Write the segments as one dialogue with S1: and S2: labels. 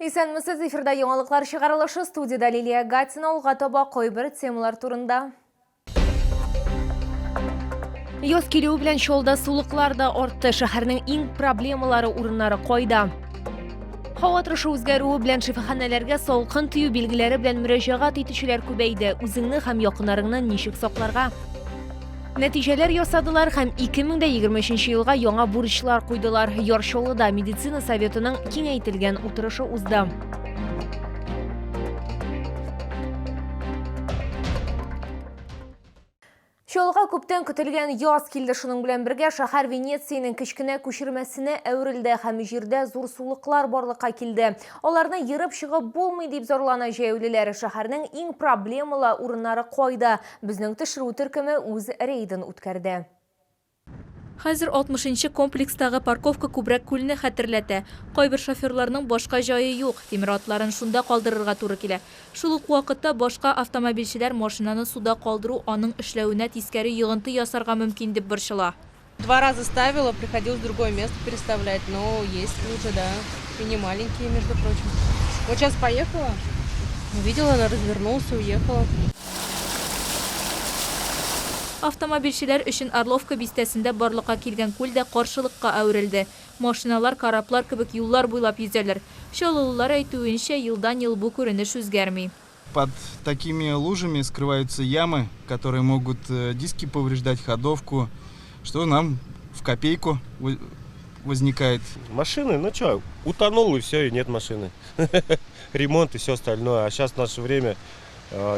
S1: Исәнмесез, эфирда яңалыклар чыгарылышы, студияда Лилия Гатина, алга таба койбір темалар турында. Яз килү белән чолда сулыклар да артты. Шәһәрнең иң проблемалары урыннары кайда? Һава торышы үзгәрүе белән шифаханәләргә салкын тию билгеләре белән мөрәҗәгать итүчеләр күбәйде. Үзеңне һәм якыннарыңны ничек сакларга? Нәтиҗәләр ясадылар һәм 2023 елга яңа бурычлар куйдылар. Ярчалыда медицина советының киңәйтелгән утырышы узды. Чолга күптән көтелгән яз килде, шуның белән бергә шәһәр Венецияның кечкенә күчермәсенә әверелде һәм җирдә зур сулыклар барлыкка килде. Аларны йырып чыгып булмый дип зарлана җәяүлеләр. Шәһәрнең иң проблемалы урыннары кайда? Безнең төшерү төркеме үз рейдын үткәрде.
S2: Хәзер 60-нчы комплекстагы парковка күбрәк күлне хәтерләтә. Кайбер шоферларның башка җае юк, тимер атларын шунда калдырырга туры килә. Шул ук вакытта башка автомобильчеләр машинаны суда калдыру аның эшләвенә тискәре йогынты ясарга мөмкин дип борчыла.
S3: 2 раза ставила, приходилось в другое место переставлять, но есть лучше, да, и не маленькие, между прочим. Вот сейчас поехала, увидела, она развернулась, уехала.
S2: Автомобильчеләр өчен Орловка бистәсендә барлыкка килгән күл дә каршылыкка әверелде. Машиналар, кораблар кебек юллар буйлап йөзәләр. Чаллылар әйтүенчә, елдан-ел бу күренеш үзгәрми.
S4: Под такими лужами скрываются ямы, которые могут диски повреждать, ходовку, что нам в копейку возникает.
S5: Машины, ну что, утонул и все, и нет машины. Ремонт и все остальное. А сейчас в наше время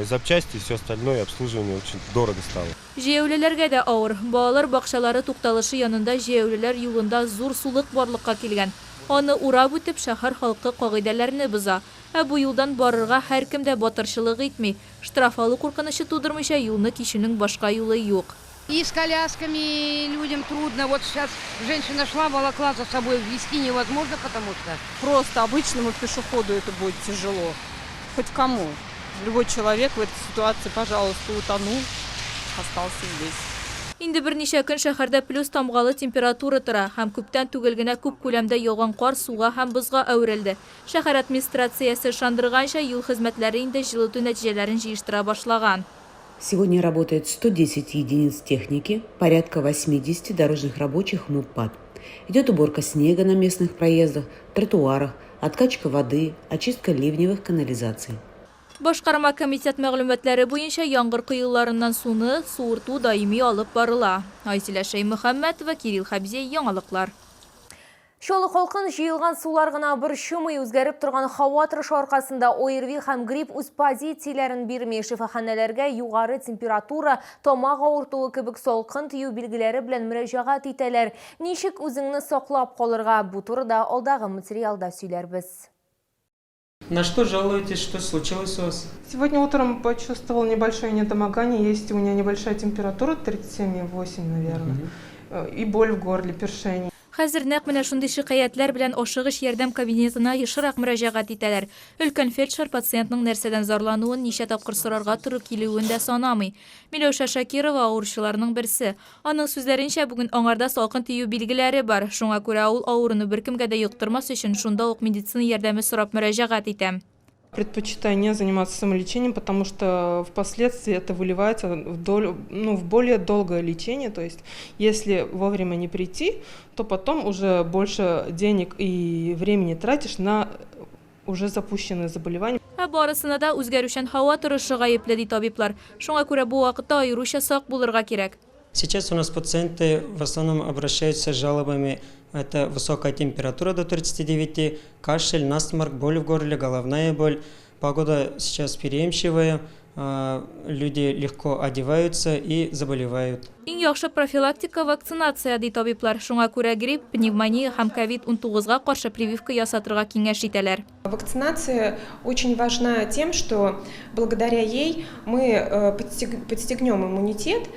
S5: запчасти и все остальное, обслуживание очень дорого стало.
S2: Җәяүлеләргә дә авыр. Балалар бакчалары тукталышы янында җәяүлеләр юлында зур сулык барлыкка килгән. Аны урап үтеп шәһәр халкы кагыйдәләрне боза. Бу юлдан барырга һәркем дә батырчылык итми. Штраф алу куркынышы тудырмыйча юлны кичүнең башка юлы юк.
S6: И с колясками людям трудно. Вот сейчас женщина шла, волокла за собой, ввести невозможно, потому что...
S7: Просто обычному пешеходу это будет тяжело. Хоть кому. Любой человек в этой ситуации, пожалуйста, утонул, остался здесь.
S2: Инде берничә көн шәһәрдә плюс тамгалы температура тора һәм күптән түгел генә күп күләмдә яуган кар суга һәм бозга әверелде. Шәһәр администрациясе ышандырганча, юл хезмәтләре инде җылыту нәтиҗәләрен җыештыра башлаган.
S8: Сегодня работает 110 единиц техники, порядка 80 дорожных рабочих МУПАД. Идет уборка снега на местных проездах, тротуарах, откачка воды, очистка ливневых канализаций.
S2: Башкарма комитет мәгълүматлары буенча яңгыр кыюларыннан суны суырту даими алып барыла. Айсилә Шәймөхәммәтова, Кирилл Хабзей, яңалыклар.
S1: Чолы халкын җыелган сулар гына борчымый, үзгәреп торган һава торышы аркасында ОРВИ һәм грипп үз позицияләрен бирми. Шифаханәләргә югары температура, тамак авыртуы кебек салкын тию билгеләре белән мөрәҗәгать итәләр. Ничек үзеңне саклап калырга? Бу турыда алдагы материалда сөйләрбез.
S9: На что жалуетесь? Что случилось у вас?
S7: Сегодня утром почувствовал небольшое недомогание. Есть у меня небольшая температура, 37,8, наверное. И боль в горле, першение.
S2: Хәзер нәкъ менә шундый шикаятьләр белән ашыгыч ярдәм кабинетына ешрак мөрәҗәгать итәләр. Өлкән фельдшер пациентның нәрсәдән зарлануын, ничә тапкыр сорарга туры килүен дә санамый. Миләүшә Шакирова авыручыларның берсе. Аның сүзләренчә, бүген аңарда салкын тию билгеләре бар. Шуңа күрә ул авыруны беркемгә дә юктырмас өчен шунда ук медицина ярдәме сорап мөрәҗәгать итә.
S7: Предпочитаю не заниматься самолечением, потому что впоследствии это выливается в более долгое лечение. То есть, если вовремя не прийти, то потом уже больше денег и времени тратишь на уже запущенные заболевания.
S2: Барысына да үзгәрүчән һава торышы гаепле ди табиблар. Шуңа күрә бу вакытта аеруча сак булырга кирәк.
S9: Сейчас у нас пациенты в основном обращаются с жалобами. Это высокая температура до 39, кашель, насморк, боль в горле, головная боль. Погода сейчас переменчивая, люди легко одеваются и заболевают.
S2: Иң яхшы профилактика вакцинация ди табиблар. Шуңа күрә грипп, пневмония һәм COVID-19-га каршы прививка ясатырга киңәш итәләр.
S10: Вакцинация очень важна тем, что благодаря ей мы подстегнем иммунитет,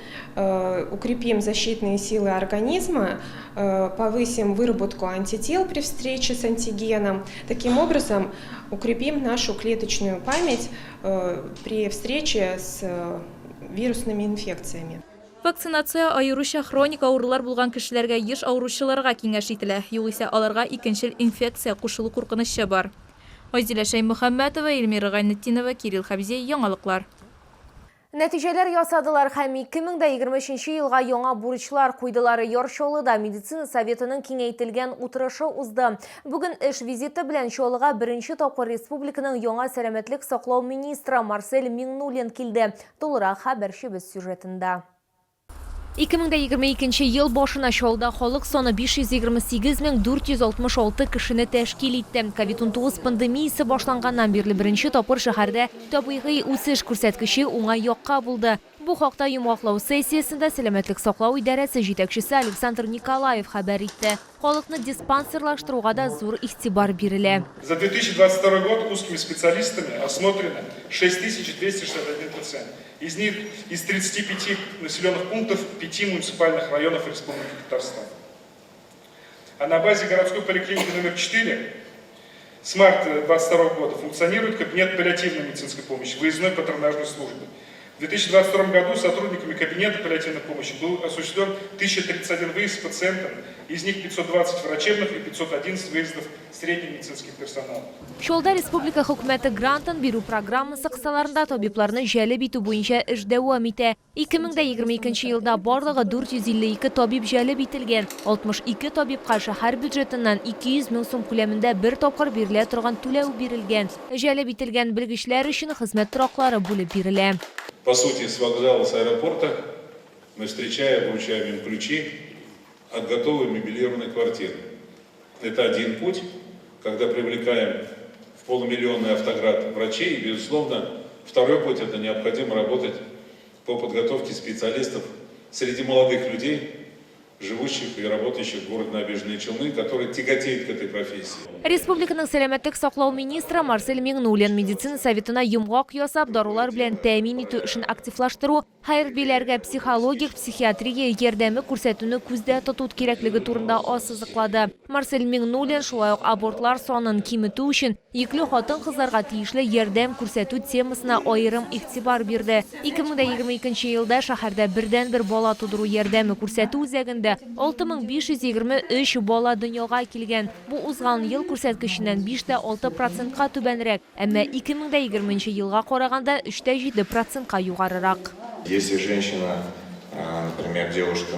S10: укрепим защитные силы организма, повысим выработку антител при встрече с антигеном. Таким образом, укрепим нашу клеточную память при встрече с вирусными инфекциями.
S2: Вакцинация аеруча хроник авырулар булган кешеләргә еш авыручыларга киңәш ителә. Югыйсә аларга икенчел инфекция кушылу куркынычы бар. Айзилә Шаймөхәммәтова, Эльмира Гайнетдинова, Кирилл Хабзей, яңалыклар.
S1: Нәтижелер ясадылар һәм 2023 елга яңа бурычлар куйдылары Йоршолыда медицина советының киңәйтелгән утырышы узды. Бүген эш визиты белән Чолыга беренче тапкыр республиканың яңа сәламәтлек саклау министры Марсель Миңнуллин килде. Тулырак хәбәрчебез сюжетында. 2022 ел башына Чолда халык саны 528,466 кешене тәшкил итте. COVID-19 пандемиясе башланганнан бирле беренче тапкыр шәһәрдә табигый үсеш күрсәткече уңай якка булды. Бу хакта йомгаклау сессиясендә сәламәтлек саклау идарәсе җитәкчесе Александр Николаев хәбәр итте. Халыкны диспансерлаштыруга да зур игътибар бирелә.
S11: За 2022 год узкими специалистами осмотрено 6261 пациент. Из них из 35 населенных пунктов 5 муниципальных районов Республики Татарстан. А на базе городской поликлиники номер 4 с марта 2022 года функционирует кабинет паллиативной медицинской помощи, выездной патронажной службы. В 2022 году сотрудниками кабинета паллиативной помощи был осуществлен 1031 выезд с пациентом, из них 520 врачебных и 511 выездов средним медицинским персоналом.
S1: Чолда республика хөкүмәте грантын бирү программасы кысаларында табибларны җәлеп итү буенча эш дәвам итә. 2022 елда барлыгы 452 табиб җәлеп ителгән. 62 табибка шәһәр бюджетыннан 200 мең сум күләмендә бер тапкыр бирелә торган түләү бирелгән. Җәлеп ителгән белгечләр өчен хезмәт тораклары бүлеп бирелә.
S11: По сути, с вокзала, с аэропорта мы встречаем, вручаем им ключи от готовой мебелированной квартиры. Это один путь, когда привлекаем в полумиллионный автоград врачей. И, безусловно, второй путь – это необходимо работать по подготовке специалистов среди молодых людей, живущих и работающих в городе Набережные Челны, которые тяготеют к этой профессии.
S1: Республиканың сәламәтлек саклау министры Марсель Миңнуллин медицина советына йомгак ясап, дарулар белән тәэмин итү эшен активлаштыру, хәербиләргә психологик, психиатрия ярдәме күрсәтүне күздә тоту кирәклеге турында ассызыклады. Марсель Миңнуллин шулай ук абортлар санын киметү өчен йөкле хатын-кызларга тиешле ярдәм күрсәтү темасына аерым игътибар бирде. 2022 елда шәһәрдә бердән-бер бала тудыру ярдәме күрсәтү үзәгендә 6523 бала дөньяга килгән. Бу узган ел күрсәткеченнән 5,6%-ка түбәнрәк, әмма 2020 елга караганда 3,7%-ка югарырак.
S12: Если женщина, например, девушка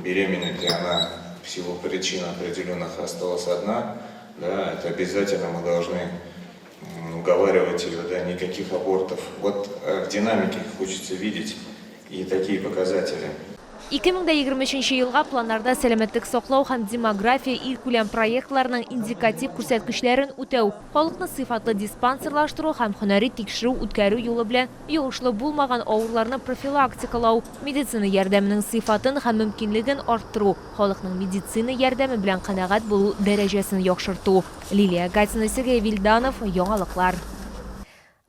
S12: беременна, и она в силу причин определенных осталась одна, да, это обязательно мы должны уговаривать ее, да, никаких абортов. Вот в динамике хочется видеть и такие показатели.
S1: 2023 елга планнарда сәламәтлек саклау һәм демография илкүләм проектларының индикатив күрсәткечләрен үтәү, халыкны сыйфатлы диспансерлаштыру һәм һөнәри тикшерү үткәрү юлы белән йогышлы булмаган авырларны профилактикалау, медицина ярдәменең сыйфатын һәм мөмкинлеген арттыру, халыкның медицина ярдәме белән канәгать булу дәрәҗәсен яхшырту. Лилия Гатина, Сергей Вильданов, яңалыклар.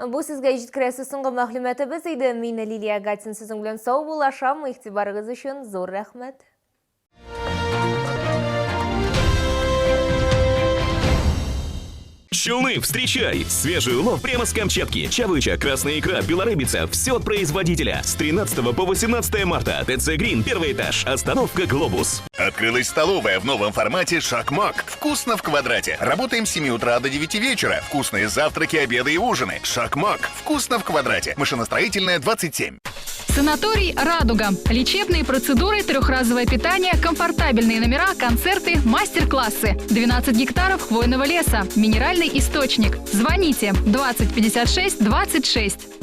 S1: Бу сезгә җиткерәсе соңгы мәгълүматыбыз иде. Мин Лилия Гатин сезнең белән сау булашам. Игътибарыгыз өчен зур рәхмәт.
S13: Челны, встречай! Свежий улов прямо с Камчатки. Чавыча, красная икра, белорыбица. Все от производителя. С 13 по 18 марта. ТЦ Грин, первый этаж. Остановка Глобус.
S14: Открылась столовая в новом формате «Шакмак». Вкусно в квадрате. Работаем с 7 утра до 9 вечера. Вкусные завтраки, обеды и ужины. «Шакмак». Вкусно в квадрате. Машиностроительная, 27.
S15: Санаторий «Радуга». Лечебные процедуры, трехразовое питание, комфортабельные номера, концерты, мастер-классы. 12 гектаров хвойного леса. Минеральный источник. Звоните 20 56 26.